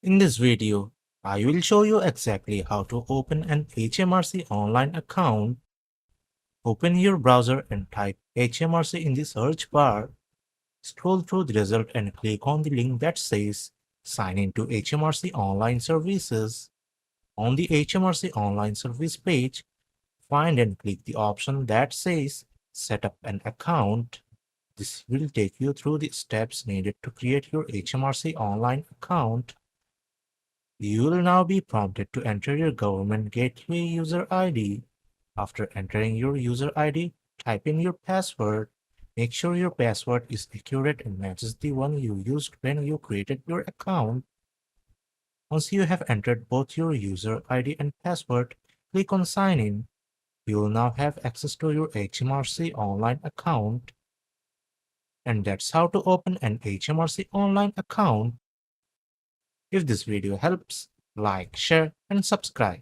In this video, I will show you exactly how to open an HMRC online account. Open your browser and type HMRC in the search bar. Scroll through the result and click on the link that says Sign in to HMRC Online Services. On the HMRC Online Service page, find and click the option that says Set up an account. This will take you through the steps needed to create your HMRC online account. You will now be prompted to enter your government gateway user ID. After entering your user ID, type in your password. Make sure your password is accurate and matches the one you used when you created your account. Once you have entered both your user ID and password, click on Sign In. You will now have access to your HMRC online account. And that's how to open an HMRC online account. If this video helps, like, share, and subscribe.